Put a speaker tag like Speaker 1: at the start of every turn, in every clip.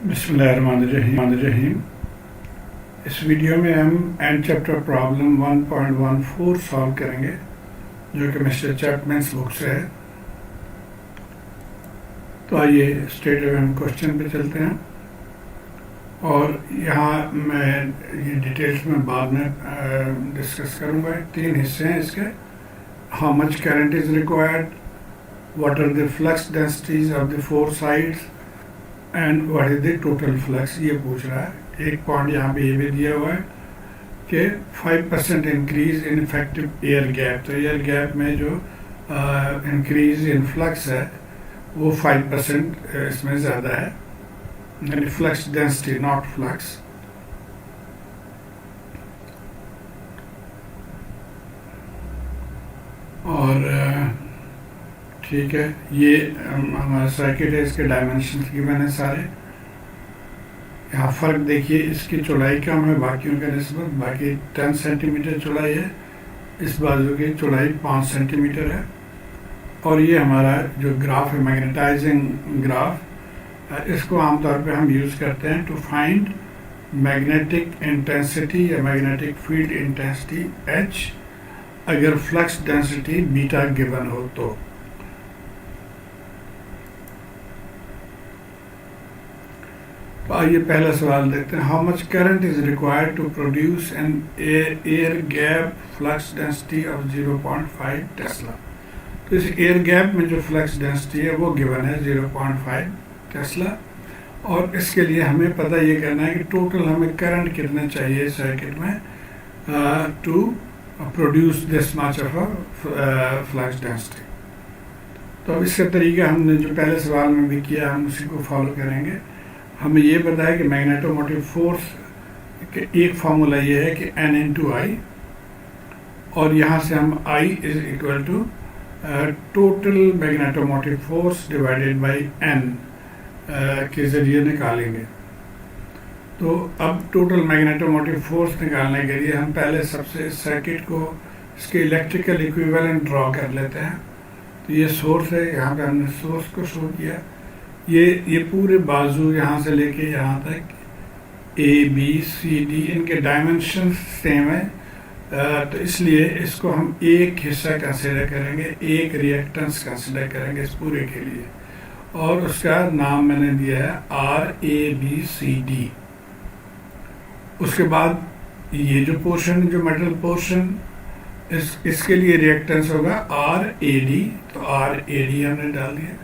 Speaker 1: बिस्मिल्लाहिर्रहमानिर्रहीम। इस वीडियो में हम एंड चैप्टर प्रॉब्लम 1.14 सॉल्व करेंगे जो कि मिस्टर चैपमैन्स बुक से है। तो आइए स्ट्रेट अवे हम क्वेश्चन पे चलते हैं और यहाँ मैं ये डिटेल्स में बाद में डिस्कस करूँगा। 3 हिस्से हैं इसके। How much current is required, what are the flux densities of the 4 sides and what is the total flux, ये पूछ रहा है। एक पॉइंट यहाँ पे ये भी दिया हुआ है कि 5% increase in effective air gap. तो एयर गैप में जो इंक्रीज इन फ्लक्स है वो 5% इसमें ज़्यादा है, यानी फ्लक्स डेंसिटी नॉट फ्लक्स। और ठीक है, ये हमारा सर्किट है, इसके डायमेंशन गिवन है सारे। यहाँ फ़र्क देखिए, इसकी चौड़ाई कम है बाकियों के निस्बत। बाकी 10 सेंटीमीटर चौड़ाई है, इस बाजू की चौड़ाई 5 सेंटीमीटर है। और ये हमारा जो ग्राफ है मैग्नेटाइजिंग ग्राफ, इसको आमतौर पे हम यूज़ करते हैं टू फाइंड मैग्नेटिक इंटेंसिटी या मैग्नेटिक फील्ड इंटेंसिटी H अगर फ्लक्स डेंसिटी बीटा गिवन हो तो। आइए पहला सवाल देखते हैं। How much current is required to produce an air gap flux density of 0.5 tesla. तो इस एयर गैप में जो फ्लक्स डेंसिटी है वो गिवन है 0.5 टेस्ला। और इसके लिए हमें पता ये करना है कि टोटल हमें करंट कितना चाहिए सर्किट में to produce this much of flux density. तो अब इसका तरीका हमने जो पहले सवाल में भी किया हम उसी को फॉलो करेंगे। हमें ये पता है कि मैग्नेटोमोटिव फोर्स के एक फार्मूला ये है कि N इंटू आई, और यहाँ से हम I is equal to total magnetomotive force divided by N के ज़रिए निकालेंगे। तो अब टोटल मैग्नेटोमोटिव फोर्स निकालने के लिए हम पहले सबसे सर्किट को इसके इलेक्ट्रिकल इक्विवेलेंट ड्रॉ कर लेते हैं। तो ये सोर्स है, यहाँ पे हमने सोर्स को शो किया। ये पूरे बाजू यहाँ से लेके यहाँ तक ABCD इनके डायमेंशन सेम है, तो इसलिए इसको हम एक हिस्सा कंसिडर करेंगे, एक रिएक्टेंस कंसिडर करेंगे इस पूरे के लिए, और उसका नाम मैंने दिया है RABCD। उसके बाद ये जो पोर्शन, जो मेटल पोर्शन, इसके लिए रिएक्टेंस होगा RAD। तो RAD हमने डाल दिया।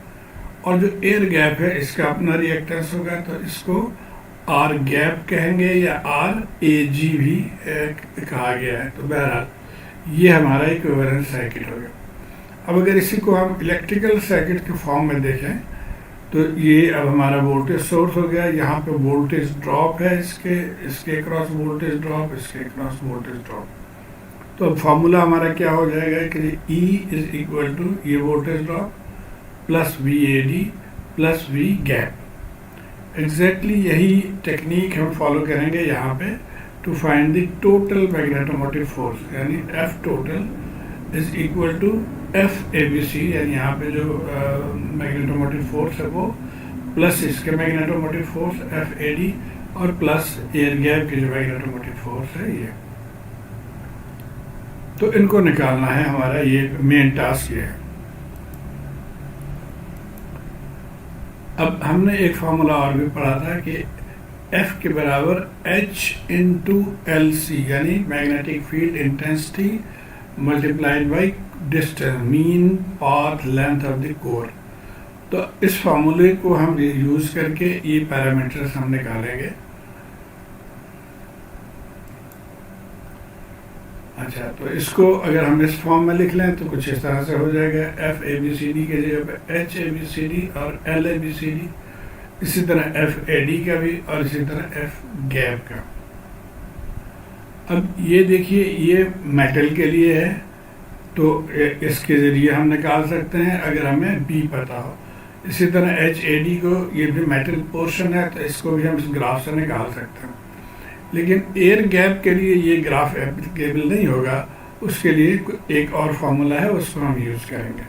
Speaker 1: और जो एयर गैप है इसका अपना रिएक्टेंस होगा, तो इसको R गैप कहेंगे या RAG भी कहा गया है। तो बहरहाल ये हमारा इक्विवेलेंट सर्किट हो गया। अब अगर इसी को हम इलेक्ट्रिकल सर्किट के फॉर्म में देखें तो ये अब हमारा वोल्टेज सोर्स हो गया। यहाँ पे वोल्टेज ड्रॉप है, इसके क्रॉस वोल्टेज ड्रॉप, इसके क्रॉस वोल्टेज ड्रॉप। तो अब फॉर्मूला हमारा क्या हो जाएगा कि E इज इक्वल टू ये voltage drop plus VAD plus V gap. Exactly यही टेक्निक हम फॉलो करेंगे यहाँ पे to find the total magnetomotive force, यानी F total is equal to FABC, यानी यहाँ पे जो मैग्नेटोमोटिव फोर्स है वो प्लस इसके मैग्नेटोमोटिव फोर्स FAD और प्लस एयर गैप की जो मैग्नेटोमोटिव फोर्स है ये। तो इनको निकालना है, हमारा ये मेन टास्क ये है। अब हमने एक फार्मूला और भी पढ़ा था कि F के बराबर H इंटू LC, यानी magnetic field intensity multiplied by distance, mean path length of the core. तो इस फार्मूले को हम यूज करके ये पैरामीटर्स हम निकालेंगे। अच्छा, तो इसको अगर हम इस फॉर्म में लिख लें तो कुछ इस तरह से हो जाएगा। FABCD के जगह पे HABCD और LABCD, इसी तरह FAD का भी और इसी तरह F गैप का। अब ये देखिए, ये मेटल के लिए है तो इसके ज़रिए हम निकाल सकते हैं अगर हमें B पता हो। इसी तरह HAD को, ये भी मेटल पोर्शन है तो इसको भी हम इस ग्राफ से निकाल सकते हैं। लेकिन एयर गैप के लिए ये ग्राफ एप्लीकेबल नहीं होगा, उसके लिए एक और फार्मूला है, उसको हम यूज़ करेंगे।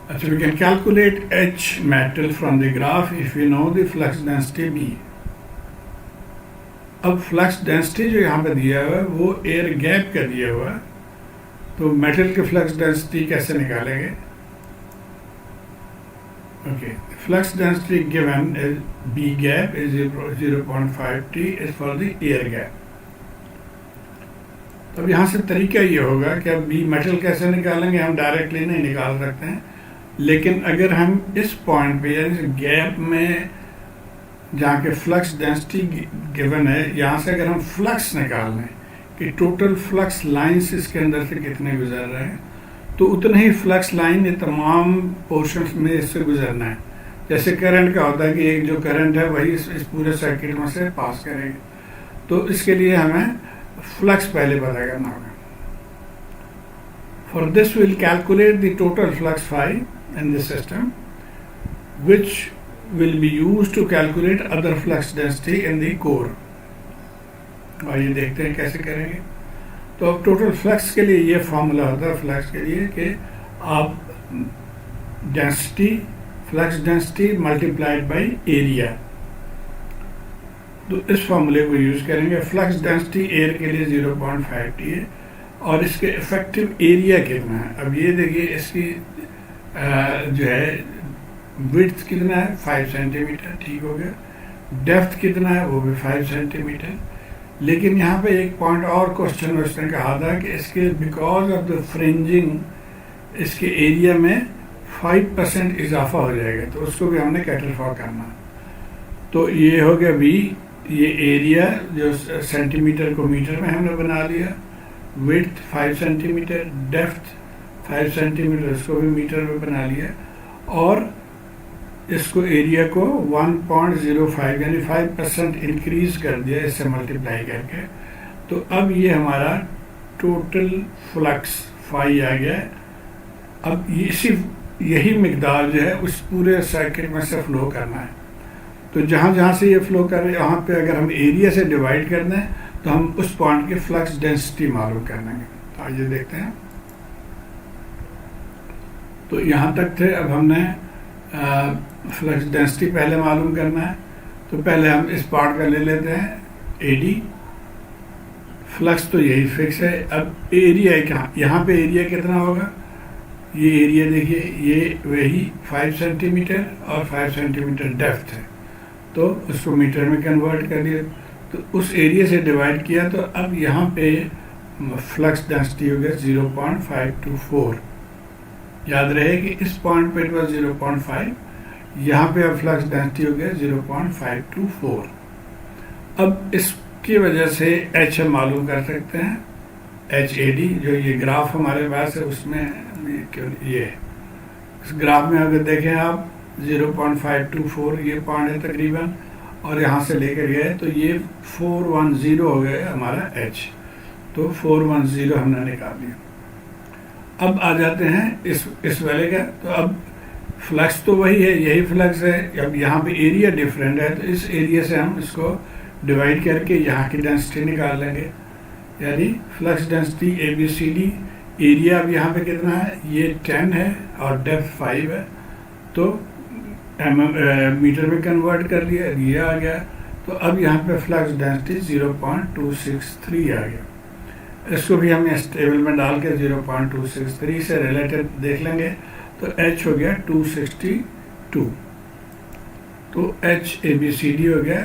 Speaker 1: अच्छा, we can calculate H metal from the graph if we know the flux density B. अब फ्लक्स डेंसिटी जो यहाँ पे दिया हुआ है वो एयर गैप का दिया हुआ है, तो मेटल के फ्लक्स डेंसिटी कैसे निकालेंगे? Okay, flux density given is B gap is 0.5 T is for the air gap. तो अब यहाँ से तरीका ये होगा कि अब बी मेटल कैसे निकालेंगे, हम डायरेक्टली नहीं निकाल सकते हैं, लेकिन अगर हम इस पॉइंट पे यानी गैप में जहाँ के फ्लक्स डेंसिटी गिवन है, यहाँ से अगर हम फ्लक्स निकाल लें कि टोटल फ्लक्स लाइंस इसके अंदर से कितने गुजर रहे हैं, तो उतना ही फ्लक्स लाइन ये तमाम पोर्शंस में इससे गुजरना है। जैसे करंट का होता है कि एक जो करंट है वही इस पूरे सर्किट में से पास करेगी, तो इसके लिए हमें फ्लक्स पहले पता करना होगा। For this will calculate the total flux phi in this system which will be used to calculate other flux density in the core। आइए देखते हैं कैसे करेंगे। तो अब टोटल फ्लक्स के लिए ये फॉर्मूला होता है फ्लक्स के लिए कि आप density flux density multiplied by area, तो इस फॉर्मूले को यूज करेंगे। फ्लक्स डेंसिटी एयर के लिए 0.5 T है और इसके इफेक्टिव एरिया कितना है। अब ये देखिए इसकी जो है विड्थ कितना है 5 सेंटीमीटर, ठीक हो गया। डेप्थ कितना है वो भी 5 सेंटीमीटर। लेकिन यहाँ पे एक पॉइंट और क्वेश्चन उसने कहा था कि इसके बिकॉज ऑफ द फ्रिंजिंग इसके एरिया में 5% इजाफा हो जाएगा, तो उसको भी हमने कैटर फॉर करना। तो ये हो गया बी, ये एरिया जो सेंटीमीटर को मीटर में हमने बना लिया, विड्थ 5 सेंटीमीटर, डेप्थ 5 सेंटीमीटर, इसको भी मीटर में बना लिया, और इसको एरिया को 1.05 यानी 5% इंक्रीज कर दिया इससे मल्टीप्लाई करके। तो अब ये हमारा टोटल फ्लक्स फाई आ गया। अब यही मिकदार जो है उस पूरे सर्किट में से फ्लो करना है। तो जहाँ जहाँ से ये फ्लो कर रहे हैं वहाँ पे अगर हम एरिया से डिवाइड कर दें तो हम उस पॉइंट की फ्लक्स डेंसिटी मालूम कर लेंगे। तो आइए देखते हैं। तो यहाँ तक थे। अब हमने फ्लक्स डेंसिटी पहले मालूम करना है, तो पहले हम इस पार्ट का ले लेते हैं एडी। फ्लक्स तो यही फिक्स है। अब एरिया कहाँ, यहाँ पे एरिया कितना होगा, ये एरिया देखिए, ये वही 5 सेंटीमीटर और 5 सेंटीमीटर डेप्थ है, तो उसको मीटर में कन्वर्ट कर दिया, तो उस एरिया से डिवाइड किया। तो अब यहाँ पे फ्लक्स डेंसिटी हो गया 0.524। याद रहे कि इस पॉइंट पे इट वाज 0.5, यहाँ पे अब फ्लक्स डेंसिटी हो गया 0.524। अब इसकी वजह से एच हम मालूम कर सकते हैं, एच ए डी, जो ये ग्राफ हमारे पास है उसमें ये इस ग्राफ में अगर देखें आप 0.524 ये पॉइंट है तकरीबन, और यहाँ से लेकर गए तो ये 410 हो गया हमारा एच। तो 410 हमने निकाल लिया। अब आ जाते हैं इस वाले का। तो अब फ्लक्स तो वही है, यही फ्लक्स है। अब यहाँ पे एरिया डिफरेंट है, तो इस एरिया से हम इसको डिवाइड करके यहाँ की डेंसिटी निकाल लेंगे, यानी फ्लक्स डेंसिटी ABCD। एरिया अब यहाँ पे कितना है, ये 10 है और डेप्थ 5 है, तो मीटर में कन्वर्ट कर लिया, ये आ गया। तो अब यहाँ पे फ्लक्स डेंसिटी 0.263 आ गया। इसको भी हम इस टेबल में डाल के 0.263 से रिलेटेड देख लेंगे, तो H हो गया 262। तो H ABCD हो गया,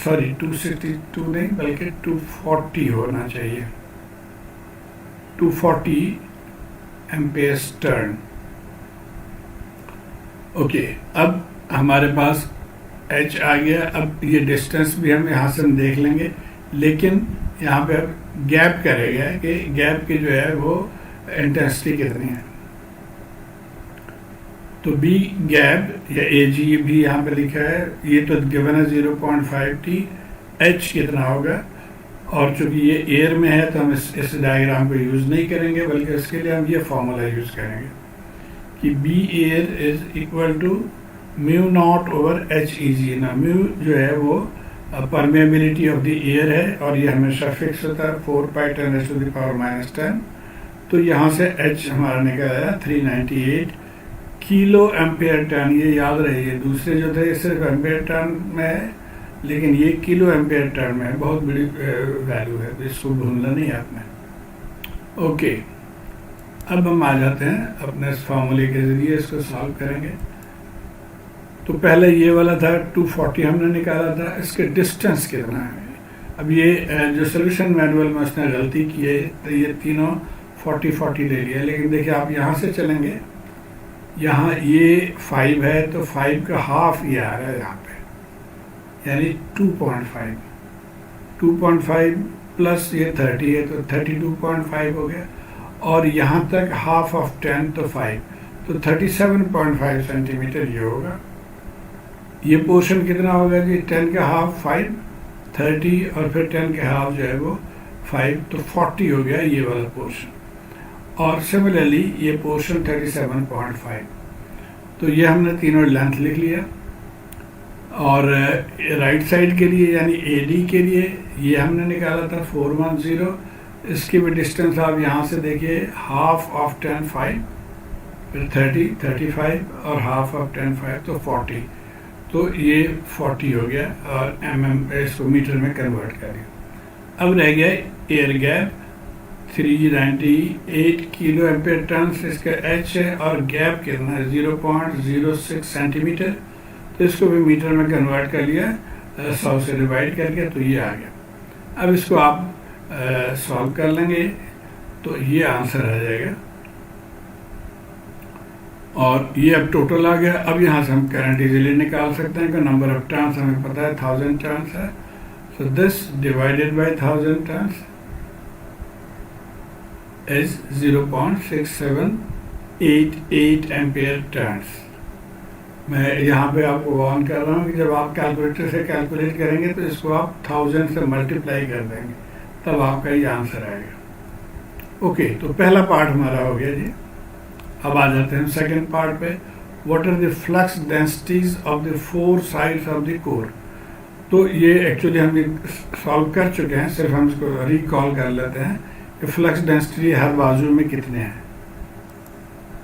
Speaker 1: सॉरी 262 नहीं बल्कि 240 होना चाहिए, 240 एम्पेयर्स टर्न। ओके, अब हमारे पास H आ गया। अब ये डिस्टेंस भी हम यहाँ से देख लेंगे, लेकिन यहाँ पे अब गैप करेगा कि गैप की जो है वो इंटेंसिटी कितनी है। तो बी गैप या ए जी भी यहाँ पे लिखा है, ये तो गिवन है 0.5 T। एच कितना होगा, और चूंकि ये एयर में है तो हम इस डायग्राम को यूज नहीं करेंगे, बल्कि इसके लिए हम ये फॉर्मूला यूज करेंगे कि B air is equal to mu naught over H E G. ना म्यू जो है वो परमेबिलिटी ऑफ द एयर है, और ये हमेशा फिक्स होता है 4π10⁻⁻⁻10। तो यहाँ से H हमारा निकल आया 398 किलो एम्पेयर टन, ये याद रहिए। दूसरे जो थे सिर्फ एम्पेयर टन में है, लेकिन ये किलो एम्पेयर टन में है। बहुत बड़ी वैल्यू है, तो इसको भूलना नहीं आपने। ओके, अब हम आ जाते हैं अपने इस फॉर्मूले के ज़रिए इसको सॉल्व करेंगे। तो पहले ये वाला था 240 हमने निकाला था, इसके डिस्टेंस कितना है। अब ये जो सोल्यूशन मैनुअल में उसने गलती की है, तो ये तीनों 40-40 ले लिया। लेकिन देखिए आप यहाँ से चलेंगे, यहाँ ये 5 है तो 5 का हाफ ये आ रहा है यहाँ पे, यानी 2.5 प्लस ये 30 है तो 32.5 हो गया। और यहाँ तक हाफ ऑफ 10 तो 5, तो 37.5 सेंटीमीटर ये होगा। ये पोर्शन कितना होगा जी? 10 का हाफ 5, 30 और फिर 10 के हाफ जो है वो 5, तो 40 हो गया ये वाला पोर्शन। और सिमिलरली ये पोर्शन 37.5। तो ये हमने तीनों लेंथ लिख लिया। और राइट साइड के लिए यानी AD के लिए ये हमने निकाला था 410। इसकी भी डिस्टेंस आप यहाँ से देखिए, हाफ ऑफ 10 5, फिर 30 35 और हाफ ऑफ 10 5 तो 40। तो ये 40 हो गया और इसको मीटर में कन्वर्ट कर दिया। अब रह गया air gap 398 kilo ampere turn, इसका H है और गैप कितना है 0.06 सेंटीमीटर। तो इसको भी मीटर में कन्वर्ट कर लिया, 100 से डिवाइड करके, तो ये आ गया। अब इसको आप सॉल्व कर लेंगे तो ये आंसर आ जाएगा। और ये अब टोटल आ गया। अब यहाँ से हम करंट इजीली निकाल सकते हैं कि नंबर ऑफ टर्न्स हमें पता है 1000 टर्न्स है। So this divided by 1000 turns is 0.6788 ampere turns. मैं यहाँ पे आपको वार्न कर रहा हूँ कि जब आप कैलकुलेटर से कैलकुलेट करेंगे तो इसको आप 1000 से मल्टीप्लाई कर देंगे, तब आपका ये आंसर आएगा। ओके, तो पहला पार्ट हमारा हो गया जी। अब आ जाते हैं सेकंड पार्ट पे। What are the flux densities of the 4 sides of the core. तो ये एक्चुअली हम सॉल्व कर चुके हैं, सिर्फ हम इसको रिकॉल कर लेते हैं कि फ्लक्स डेंसिटी हर बाजू में कितने हैं।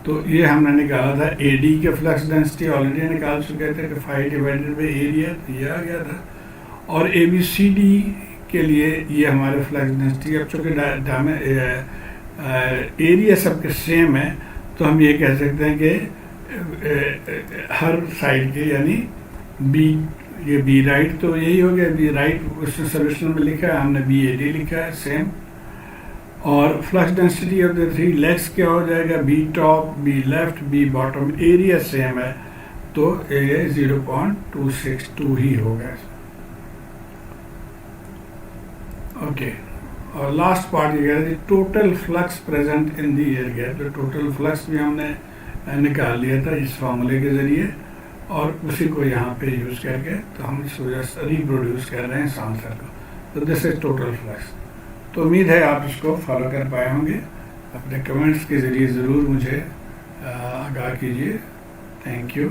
Speaker 1: तो ये हमने निकाला था AD के फ्लक्स डेंसिटी ऑलरेडी निकाल चुके थे कि 5 डिवाइडेड बाई एरिया, तो ये आ गया था। और ABCD के लिए ये हमारे फ्लक्स डेंसिटी, अब चूँकि एरिया सबके सेम है तो हम ये कह सकते हैं कि हर साइड के, यानी B, ये B राइट तो यही हो गया, B राइट उसने सोल्यूशन में लिखा है, हमने BAD लिखा है सेम। और flux density of the 3 legs क्या हो जाएगा? B top, B left, B bottom, area same है तो ये 0.262 ही होगा। ओके, और लास्ट पार्ट ये है total flux present in the air gap. तो टोटल फ्लक्स भी हमने निकाल लिया था इस फॉर्मूले के ज़रिए, और उसी को यहाँ पे यूज़ करके तो हम इसको जस्ट रिप्रोड्यूस कर रहे हैं इस आंसर को। तो दिस इज टोटल फ्लक्स। तो उम्मीद है आप इसको फॉलो कर पाए होंगे। अपने कमेंट्स के ज़रिए ज़रूर मुझे आगाह कीजिए। Thank you.